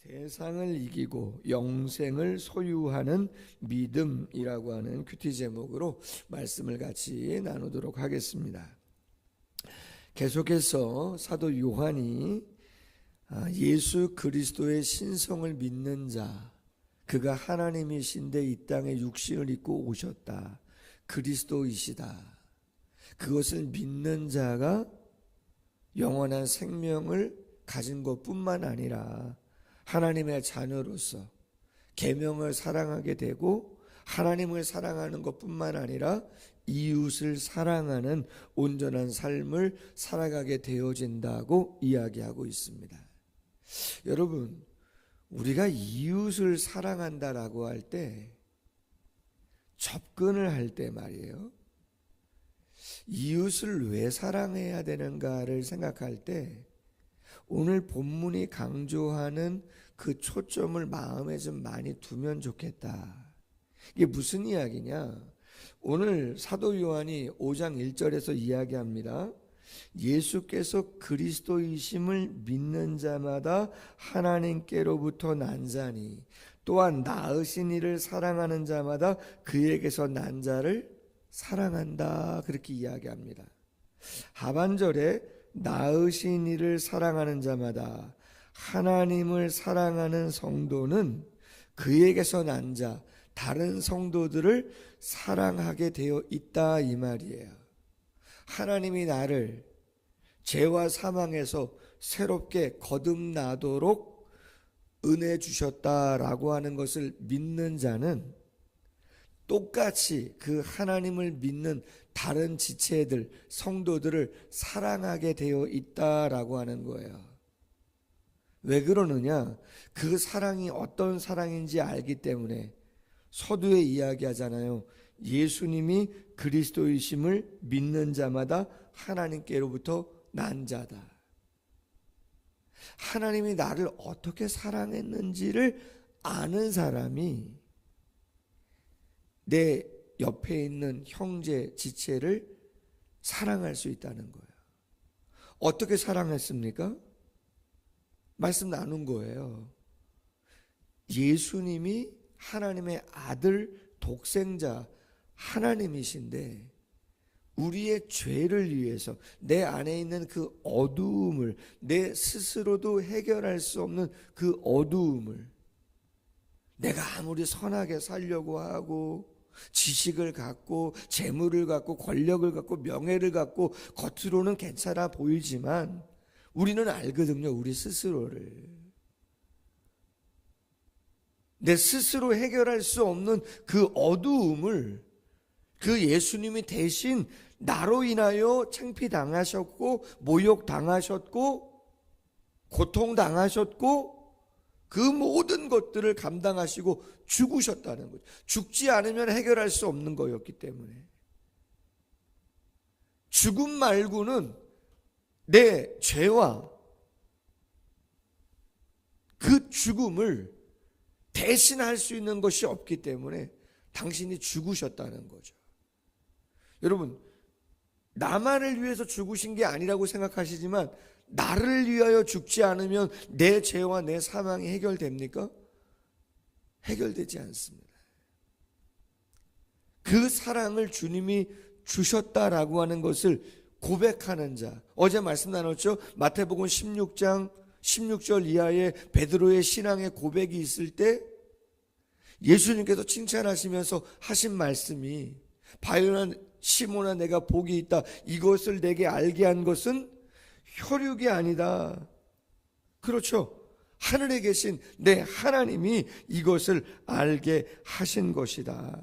세상을 이기고 영생을 소유하는 믿음이라고 하는 큐티 제목으로 말씀을 같이 나누도록 하겠습니다. 계속해서 사도 요한이 예수 그리스도의 신성을 믿는 자, 그가 하나님이신데 이 땅에 육신을 입고 오셨다, 그리스도이시다, 그것을 믿는 자가 영원한 생명을 가진 것뿐만 아니라 하나님의 자녀로서 계명을 사랑하게 되고 하나님을 사랑하는 것뿐만 아니라 이웃을 사랑하는 온전한 삶을 살아가게 되어진다고 이야기하고 있습니다. 여러분, 우리가 이웃을 사랑한다라고 할 때, 접근을 할 때 말이에요, 이웃을 왜 사랑해야 되는가를 생각할 때 오늘 본문이 강조하는 그 초점을 마음에 좀 많이 두면 좋겠다. 이게 무슨 이야기냐? 오늘 사도 요한이 5장 1절에서 이야기합니다. 예수께서 그리스도이심을 믿는 자마다 하나님께로부터 난 자니 또한 낳으신 이를 사랑하는 자마다 그에게서 난 자를 사랑한다, 그렇게 이야기합니다. 하반절에 낳으신 이를 사랑하는 자마다 하나님을 사랑하는 성도는 그에게서 난 자, 다른 성도들을 사랑하게 되어 있다, 이 말이에요. 하나님이 나를 죄와 사망에서 새롭게 거듭나도록 은혜 주셨다라고 하는 것을 믿는 자는 똑같이 그 하나님을 믿는 다른 지체들, 성도들을 사랑하게 되어 있다라고 하는 거예요. 왜 그러느냐? 그 사랑이 어떤 사랑인지 알기 때문에 서두에 이야기하잖아요. 예수님이 그리스도이심을 믿는 자마다 하나님께로부터 난 자다. 하나님이 나를 어떻게 사랑했는지를 아는 사람이 내 옆에 있는 형제, 지체를 사랑할 수 있다는 거예요. 어떻게 사랑했습니까? 말씀 나눈 거예요. 예수님이 하나님의 아들 독생자 하나님이신데 우리의 죄를 위해서 내 안에 있는 그 어두움을, 내 스스로도 해결할 수 없는 그 어두움을, 내가 아무리 선하게 살려고 하고 지식을 갖고 재물을 갖고 권력을 갖고 명예를 갖고 겉으로는 괜찮아 보이지만 우리는 알거든요. 우리 스스로를, 내 스스로 해결할 수 없는 그 어두움을 그 예수님이 대신 나로 인하여 창피당하셨고 모욕당하셨고 고통당하셨고 그 모든 것들을 감당하시고 죽으셨다는 거죠. 죽지 않으면 해결할 수 없는 거였기 때문에 죽음 말고는 내 죄와 그 죽음을 대신할 수 있는 것이 없기 때문에 당신이 죽으셨다는 거죠. 여러분, 나만을 위해서 죽으신 게 아니라고 생각하시지만 나를 위하여 죽지 않으면 내 죄와 내 사망이 해결됩니까? 해결되지 않습니다. 그 사랑을 주님이 주셨다라고 하는 것을 고백하는 자, 어제 말씀 나눴죠. 마태복음 16장 16절 이하에 베드로의 신앙의 고백이 있을 때 예수님께서 칭찬하시면서 하신 말씀이, 바요나 시몬아 내가 복이 있다, 이것을 내게 알게 한 것은 혈육이 아니다. 그렇죠. 하늘에 계신 내 하나님이 이것을 알게 하신 것이다.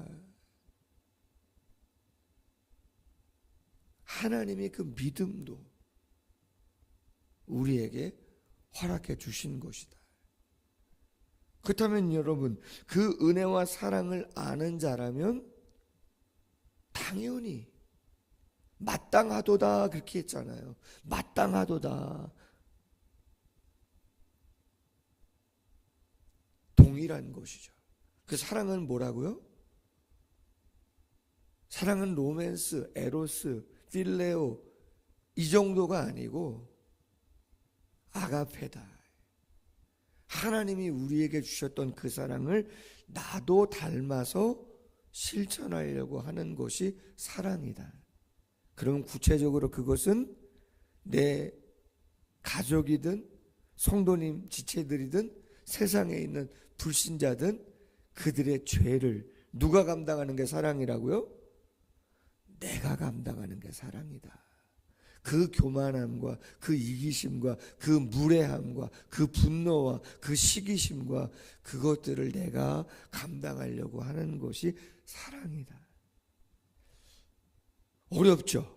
하나님의 그 믿음도 우리에게 허락해 주신 것이다. 그렇다면 여러분, 그 은혜와 사랑을 아는 자라면 당연히 마땅하도다, 그렇게 했잖아요. 마땅하도다. 동일한 것이죠. 그 사랑은 뭐라고요? 사랑은 로맨스, 에로스, 필레오 이 정도가 아니고 아가페다. 하나님이 우리에게 주셨던 그 사랑을 나도 닮아서 실천하려고 하는 것이 사랑이다. 그럼 구체적으로 그것은 내 가족이든 성도님 지체들이든 세상에 있는 불신자든 그들의 죄를 누가 감당하는 게 사랑이라고요? 내가 감당하는 게 사랑이다. 그 교만함과 그 이기심과 그 무례함과 그 분노와 그 시기심과 그것들을 내가 감당하려고 하는 것이 사랑이다. 어렵죠?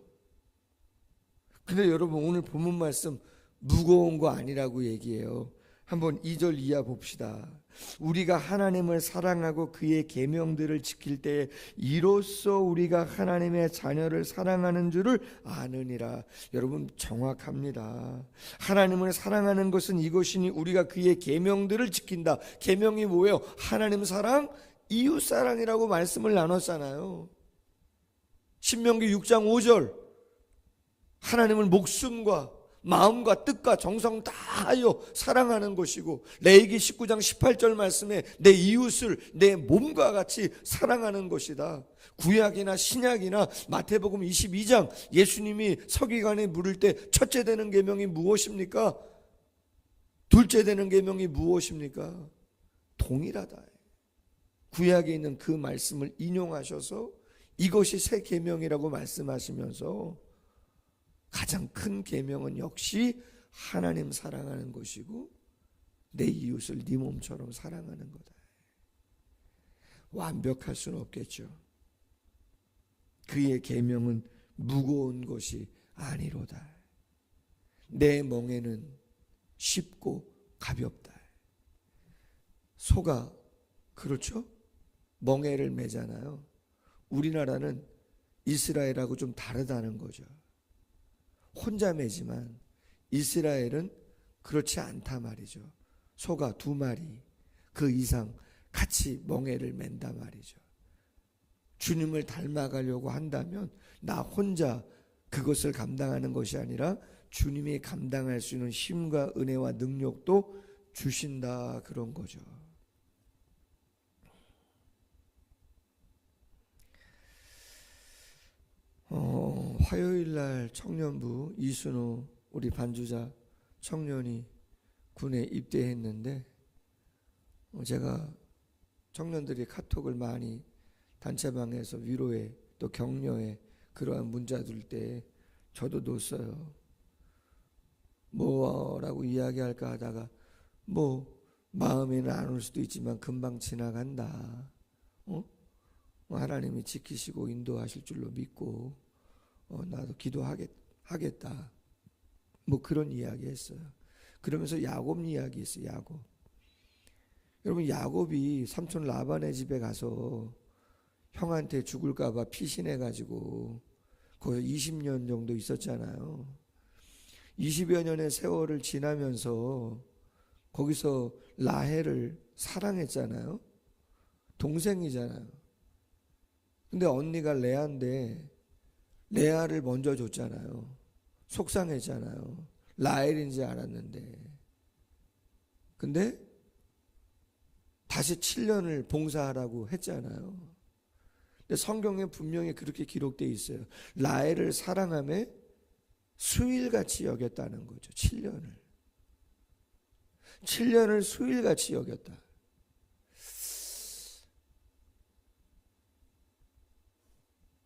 근데 여러분 오늘 본문 말씀 무거운 거 아니라고 얘기해요. 한번 2절 이하 봅시다. 우리가 하나님을 사랑하고 그의 계명들을 지킬 때에 이로써 우리가 하나님의 자녀를 사랑하는 줄을 아느니라. 여러분 정확합니다. 하나님을 사랑하는 것은 이것이니 우리가 그의 계명들을 지킨다. 계명이 뭐예요? 하나님 사랑, 이웃 사랑이라고 말씀을 나눴잖아요. 신명기 6장 5절 하나님을 목숨과 마음과 뜻과 정성 다하여 사랑하는 것이고, 레위기 19장 18절 말씀에 내 이웃을 내 몸과 같이 사랑하는 것이다. 구약이나 신약이나 마태복음 22장 예수님이 서기관에 물을 때 첫째 되는 계명이 무엇입니까? 둘째 되는 계명이 무엇입니까? 동일하다. 구약에 있는 그 말씀을 인용하셔서 이것이 새 계명이라고 말씀하시면서 가장 큰 계명은 역시 하나님 사랑하는 것이고 내 이웃을 네 몸처럼 사랑하는 거다. 완벽할 수는 없겠죠. 그의 계명은 무거운 것이 아니로다. 내 멍에는 쉽고 가볍다. 소가 그렇죠? 멍에를 매잖아요. 우리나라는 이스라엘하고 좀 다르다는 거죠. 혼자 매지만 이스라엘은 그렇지 않다 말이죠. 소가 2마리 그 이상 같이 멍에를 맨다 말이죠. 주님을 닮아가려고 한다면 나 혼자 그것을 감당하는 것이 아니라 주님이 감당할 수 있는 힘과 은혜와 능력도 주신다, 그런 거죠. 화요일날 청년부 이순호 우리 반주자 청년이 군에 입대했는데 제가 청년들이 카톡을 많이 단체방에서 위로에 또 격려에 그러한 문자 둘 때 저도 놓았어요. 뭐라고 이야기할까 하다가 마음에는 안 올 수도 있지만 금방 지나간다. 하나님이 지키시고 인도하실 줄로 믿고 나도 기도하겠다. 그런 이야기 했어요. 그러면서 야곱 이야기 했어요. 야곱. 여러분 야곱이 삼촌 라반의 집에 가서 형한테 죽을까 봐 피신해가지고 거기서 20년 정도 있었잖아요. 20여 년의 세월을 지나면서 거기서 라헬을 사랑했잖아요. 동생이잖아요. 근데 언니가 레아인데 레아를 먼저 줬잖아요. 속상했잖아요. 라헬인지 알았는데. 근데 다시 7년을 봉사하라고 했잖아요. 근데 성경에 분명히 그렇게 기록되어 있어요. 라헬을 사랑하며 수일같이 여겼다는 거죠. 7년을 수일같이 여겼다.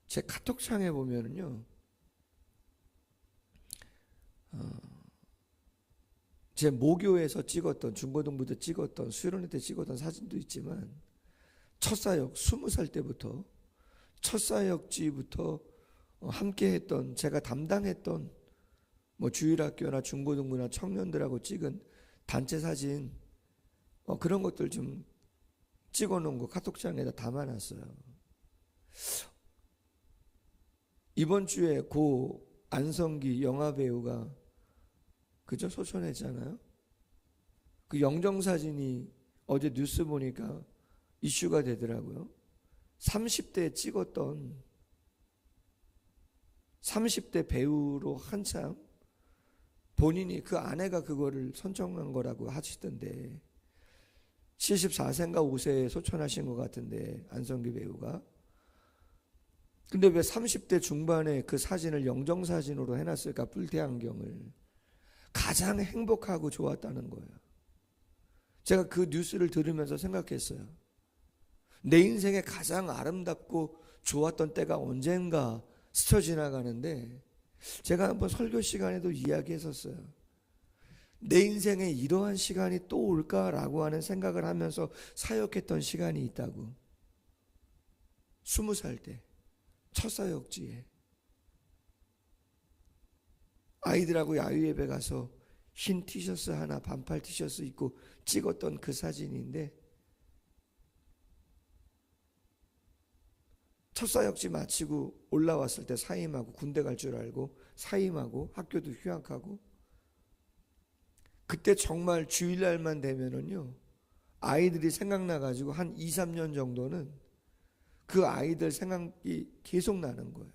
제 카톡창에 보면은요, 제 모교에서 찍었던, 중고등부 때 찍었던, 수련회 때 찍었던 사진도 있지만 첫사역 20살 때부터 첫사역지부터 함께 했던, 제가 담당했던 주일학교나 중고등부나 청년들하고 찍은 단체 사진, 그런 것들 좀 찍어놓은 거 카톡창에다 담아놨어요. 이번 주에 고 안성기 영화배우가 그저 소천했잖아요. 그 영정사진이 어제 뉴스 보니까 이슈가 되더라고요. 30대 찍었던 30대 배우로 한참 본인이 그 아내가 그거를 선정한 거라고 하시던데 74세인가 5세에 소천하신 것 같은데, 안성기 배우가. 근데 왜 30대 중반에 그 사진을 영정사진으로 해놨을까? 뿔테안경을. 가장 행복하고 좋았다는 거예요. 제가 그 뉴스를 들으면서 생각했어요. 내 인생에 가장 아름답고 좋았던 때가 언젠가 스쳐 지나가는데, 제가 한번 설교 시간에도 이야기했었어요. 내 인생에 이러한 시간이 또 올까라고 하는 생각을 하면서 사역했던 시간이 있다고. 20살 때 첫 사역지에 아이들하고 야유예배 가서 흰 티셔츠 하나, 반팔 티셔츠 입고 찍었던 그 사진인데, 첫 사역지 마치고 올라왔을 때 사임하고, 군대 갈 줄 알고 사임하고 학교도 휴학하고, 그때 정말 주일날만 되면은요, 아이들이 생각나가지고 한 2, 3년 정도는 그 아이들 생각이 계속 나는 거예요.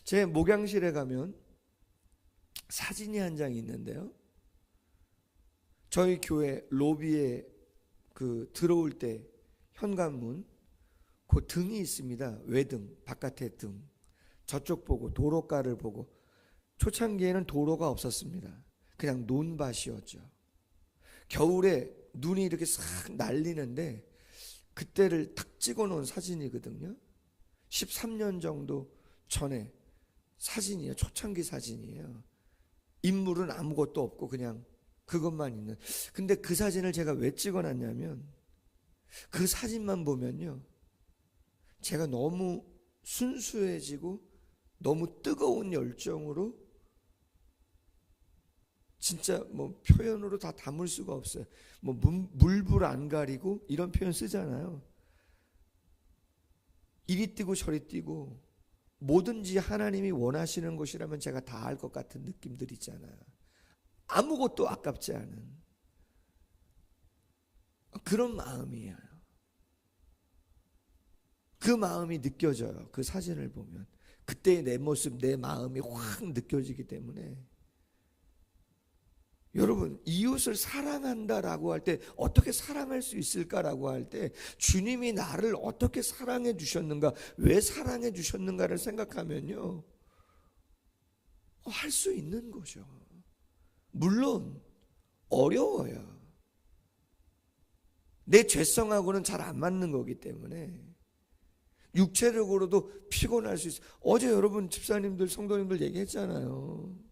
제 목양실에 가면 사진이 한 장 있는데요, 저희 교회 로비에 그 들어올 때 현관문 그 등이 있습니다. 외등, 바깥에 등. 저쪽 보고 도로가를 보고. 초창기에는 도로가 없었습니다. 그냥 논밭이었죠. 겨울에 눈이 이렇게 싹 날리는데 그때를 탁 찍어놓은 사진이거든요. 13년 정도 전에 사진이에요. 초창기 사진이에요. 인물은 아무것도 없고 그냥 그것만 있는. 근데 그 사진을 제가 왜 찍어놨냐면, 그 사진만 보면요, 제가 너무 순수해지고 너무 뜨거운 열정으로, 진짜 뭐 표현으로 다 담을 수가 없어요. 뭐 물불 안 가리고 이런 표현 쓰잖아요. 이리 뛰고 저리 뛰고, 뭐든지 하나님이 원하시는 것이라면 제가 다 할 것 같은 느낌들 있잖아요. 아무것도 아깝지 않은 그런 마음이에요. 그 마음이 느껴져요. 그 사진을 보면 그때의 내 모습, 내 마음이 확 느껴지기 때문에. 여러분, 이웃을 사랑한다라고 할 때 어떻게 사랑할 수 있을까라고 할 때, 주님이 나를 어떻게 사랑해 주셨는가, 왜 사랑해 주셨는가를 생각하면요, 할 수 있는 거죠. 물론 어려워요. 내 죄성하고는 잘 안 맞는 거기 때문에 육체적으로도 피곤할 수 있어요. 어제 여러분 집사님들, 성도님들 얘기했잖아요.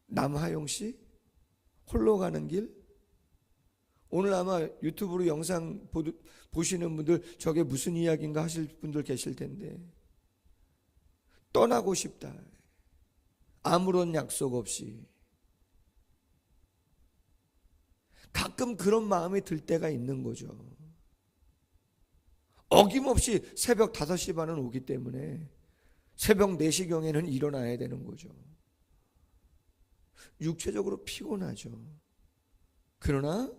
남하용 씨 홀로 가는 길. 오늘 아마 유튜브로 영상 보시는 분들, 저게 무슨 이야기인가 하실 분들 계실 텐데, 떠나고 싶다, 아무런 약속 없이. 가끔 그런 마음이 들 때가 있는 거죠. 어김없이 새벽 5시 반은 오기 때문에 새벽 4시경에는 일어나야 되는 거죠. 육체적으로 피곤하죠. 그러나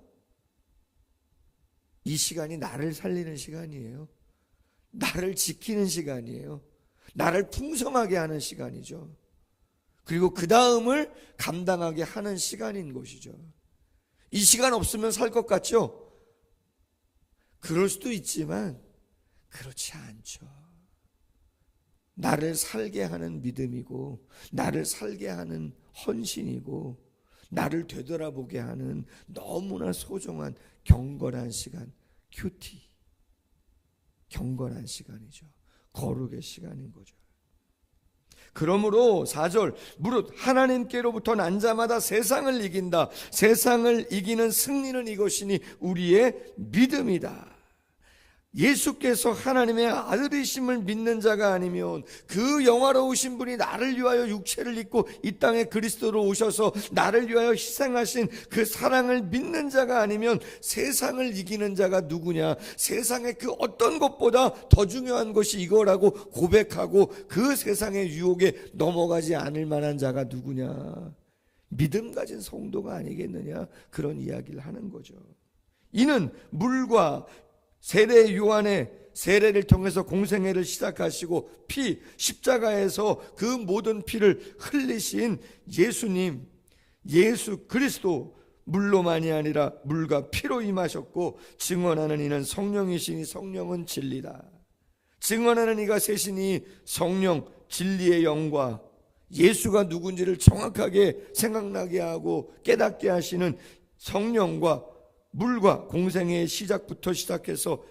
이 시간이 나를 살리는 시간이에요. 나를 지키는 시간이에요. 나를 풍성하게 하는 시간이죠. 그리고 그 다음을 감당하게 하는 시간인 것이죠. 이 시간 없으면 살 것 같죠? 그럴 수도 있지만 그렇지 않죠. 나를 살게 하는 믿음이고, 나를 살게 하는 헌신이고, 나를 되돌아보게 하는 너무나 소중한 경건한 시간, 큐티, 경건한 시간이죠. 거룩의 시간인 거죠. 그러므로 4절, 무릇 하나님께로부터 난 자마다 세상을 이긴다. 세상을 이기는 승리는 이것이니 우리의 믿음이다. 예수께서 하나님의 아들이심을 믿는 자가 아니면, 그 영화로우신 분이 나를 위하여 육체를 입고 이 땅에 그리스도로 오셔서 나를 위하여 희생하신 그 사랑을 믿는 자가 아니면 세상을 이기는 자가 누구냐. 세상의 그 어떤 것보다 더 중요한 것이 이거라고 고백하고 그 세상의 유혹에 넘어가지 않을 만한 자가 누구냐. 믿음 가진 성도가 아니겠느냐, 그런 이야기를 하는 거죠. 이는 물과 세례 요한의 세례를 통해서 공생애를 시작하시고 십자가에서 그 모든 피를 흘리신 예수님, 예수 그리스도, 물로만이 아니라 물과 피로 임하셨고 증언하는 이는 성령이시니 성령은 진리다. 증언하는 이가 셋이니 성령, 진리의 영과 예수가 누군지를 정확하게 생각나게 하고 깨닫게 하시는 성령과 물과 공생애의 시작부터 시작해서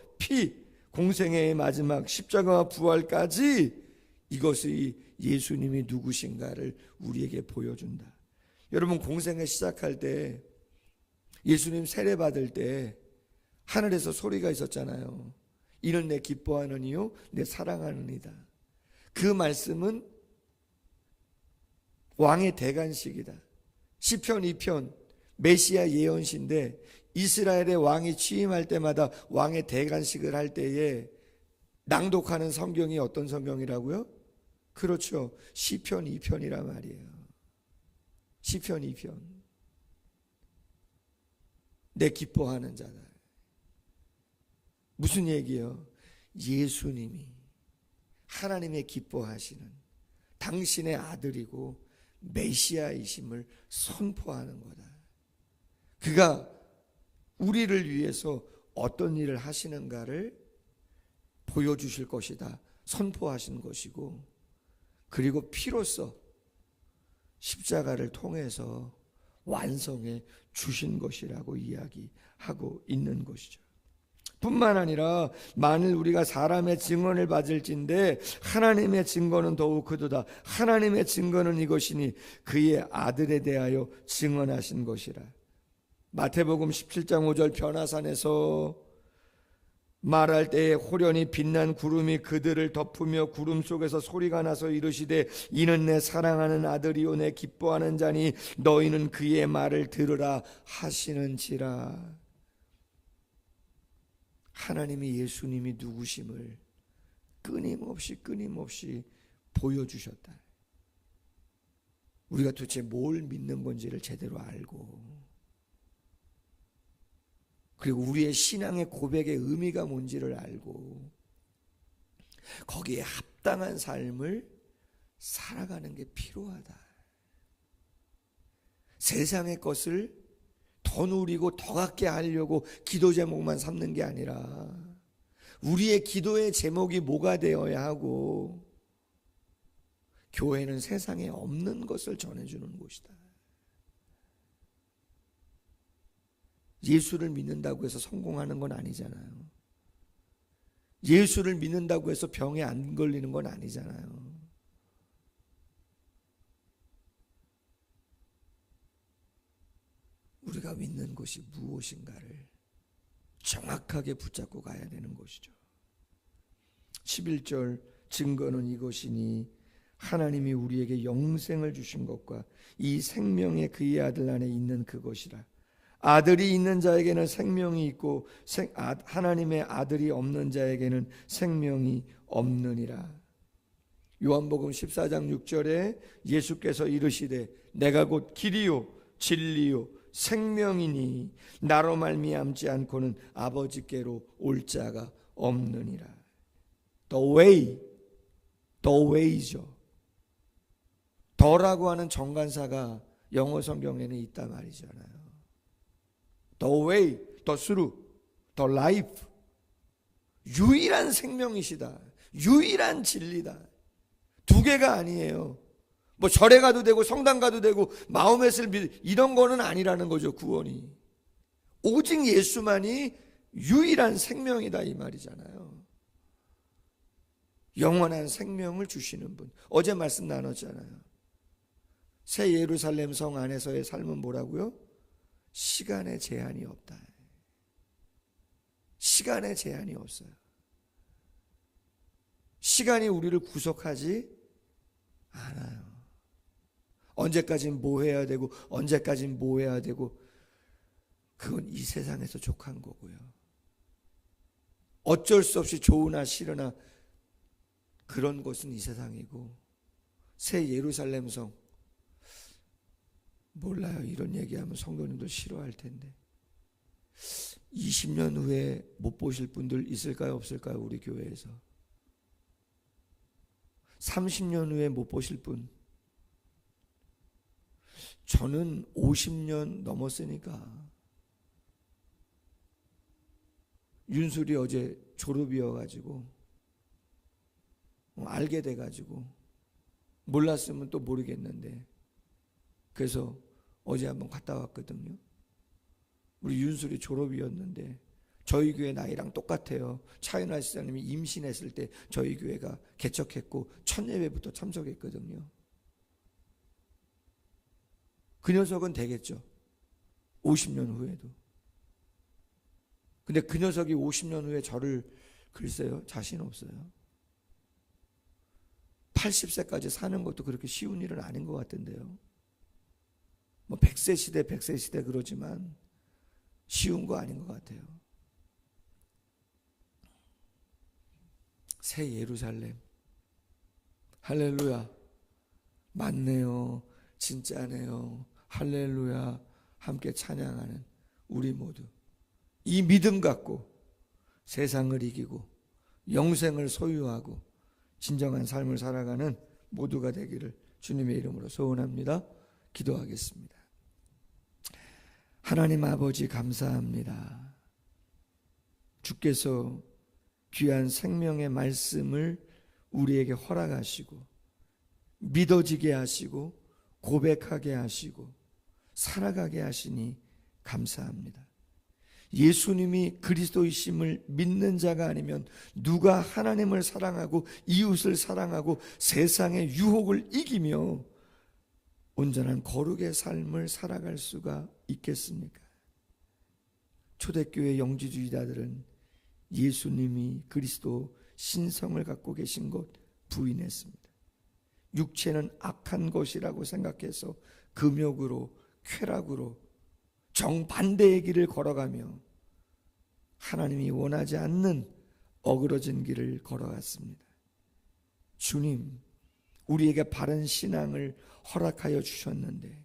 공생애의 마지막 십자가와 부활까지 이것이 예수님이 누구신가를 우리에게 보여준다. 여러분, 공생애 시작할 때 예수님 세례 받을 때 하늘에서 소리가 있었잖아요. 이는 내 기뻐하는 이요 내 사랑하는 이다. 그 말씀은 왕의 대관식이다. 시편 2편 메시아 예언시인데 이스라엘의 왕이 취임할 때마다 왕의 대관식을 할 때에 낭독하는 성경이 어떤 성경이라고요? 그렇죠. 시편 2편이란 말이에요. 시편 2편. 내 기뻐하는 자다. 무슨 얘기예요? 예수님이 하나님의 기뻐하시는 당신의 아들이고 메시아이심을 선포하는 거다. 그가 우리를 위해서 어떤 일을 하시는가를 보여주실 것이다. 선포하신 것이고, 그리고 피로써 십자가를 통해서 완성해 주신 것이라고 이야기하고 있는 것이죠. 뿐만 아니라 만일 우리가 사람의 증언을 받을진대 하나님의 증거는 더욱 그도다. 하나님의 증거는 이것이니 그의 아들에 대하여 증언하신 것이라. 마태복음 17장 5절 변화산에서 말할 때에 호련히 빛난 구름이 그들을 덮으며 구름 속에서 소리가 나서 이르시되 이는 내 사랑하는 아들이요 내 기뻐하는 자니 너희는 그의 말을 들으라 하시는지라. 하나님이 예수님이 누구심을 끊임없이 보여주셨다. 우리가 도대체 뭘 믿는 건지를 제대로 알고, 그리고 우리의 신앙의 고백의 의미가 뭔지를 알고 거기에 합당한 삶을 살아가는 게 필요하다. 세상의 것을 더 누리고 더 갖게 하려고 기도 제목만 삼는 게 아니라 우리의 기도의 제목이 뭐가 되어야 하고, 교회는 세상에 없는 것을 전해주는 곳이다. 예수를 믿는다고 해서 성공하는 건 아니잖아요. 예수를 믿는다고 해서 병에 안 걸리는 건 아니잖아요. 우리가 믿는 것이 무엇인가를 정확하게 붙잡고 가야 되는 것이죠. 11절 증거는 이것이니 하나님이 우리에게 영생을 주신 것과 이 생명의 그의 아들 안에 있는 그것이라. 아들이 있는 자에게는 생명이 있고 하나님의 아들이 없는 자에게는 생명이 없느니라. 요한복음 14장 6절에 예수께서 이르시되 내가 곧 길이요 진리요 생명이니 나로 말미암지 않고는 아버지께로 올 자가 없느니라. The way죠. 더라고 하는 정관사가 영어 성경에는 있단 말이잖아요. The way, the through, the life. 유일한 생명이시다. 유일한 진리다. 두 개가 아니에요. 뭐 절에 가도 되고 성당 가도 되고 마음의 슬 이런 거는 아니라는 거죠. 구원이 오직 예수만이 유일한 생명이다 이 말이잖아요. 영원한 생명을 주시는 분. 어제 말씀 나눴잖아요. 새 예루살렘 성 안에서의 삶은 뭐라고요? 시간의 제한이 없다. 시간의 제한이 없어요. 시간이 우리를 구속하지 않아요. 언제까진 뭐 해야 되고 언제까진 뭐 해야 되고 그건 이 세상에서 족한 거고요. 어쩔 수 없이 좋으나 싫으나 그런 것은 이 세상이고, 새 예루살렘 성 몰라요. 이런 얘기하면 성도님들 싫어할 텐데 20년 후에 못 보실 분들 있을까요, 없을까요? 우리 교회에서 30년 후에 못 보실 분. 저는 50년 넘었으니까. 윤술이 어제 졸업이어가지고 알게 돼가지고, 몰랐으면 또 모르겠는데, 그래서 어제 한번 갔다 왔거든요. 우리 윤술이 졸업이었는데 저희 교회 나이랑 똑같아요. 차윤아 지사님이 임신했을 때 저희 교회가 개척했고 첫 예배부터 참석했거든요. 그 녀석은 되겠죠, 50년 후에도. 근데 그 녀석이 50년 후에 저를, 글쎄요, 자신 없어요. 80세까지 사는 것도 그렇게 쉬운 일은 아닌 것 같은데요. 뭐 100세 시대 100세 시대 그러지만 쉬운 거 아닌 것 같아요. 새 예루살렘, 할렐루야, 맞네요, 진짜네요, 할렐루야, 함께 찬양하는 우리 모두 이 믿음 갖고 세상을 이기고 영생을 소유하고 진정한 삶을 살아가는 모두가 되기를 주님의 이름으로 소원합니다. 기도하겠습니다. 하나님 아버지, 감사합니다. 주께서 귀한 생명의 말씀을 우리에게 허락하시고 믿어지게 하시고 고백하게 하시고 살아가게 하시니 감사합니다. 예수님이 그리스도이심을 믿는 자가 아니면 누가 하나님을 사랑하고 이웃을 사랑하고 세상의 유혹을 이기며 온전한 거룩의 삶을 살아갈 수가 있겠습니까? 초대교회 영지주의자들은 예수님이 그리스도 신성을 갖고 계신 것 부인했습니다. 육체는 악한 것이라고 생각해서 금욕으로, 쾌락으로 정반대의 길을 걸어가며 하나님이 원하지 않는 어그러진 길을 걸어갔습니다. 주님, 우리에게 바른 신앙을 허락하여 주셨는데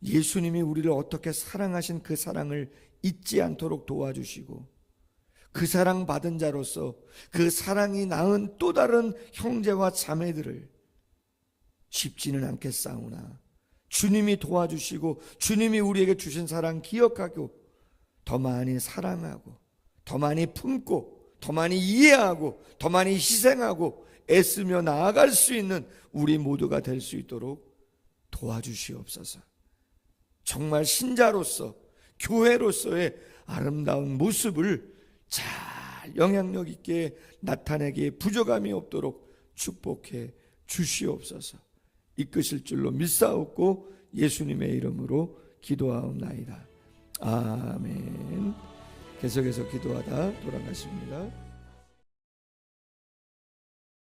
예수님이 우리를 어떻게 사랑하신 그 사랑을 잊지 않도록 도와주시고 그 사랑 받은 자로서 그 사랑이 낳은 또 다른 형제와 자매들을 쉽지는 않겠사오나 주님이 도와주시고 주님이 우리에게 주신 사랑 기억하고 더 많이 사랑하고 더 많이 품고 더 많이 이해하고 더 많이 희생하고 애쓰며 나아갈 수 있는 우리 모두가 될 수 있도록 도와주시옵소서. 정말 신자로서 교회로서의 아름다운 모습을 잘 영향력 있게 나타내기에 부족함이 없도록 축복해 주시옵소서. 이끄실 줄로 믿사옵고 예수님의 이름으로 기도하옵나이다. 아멘. 계속해서 기도하다 돌아가십니다.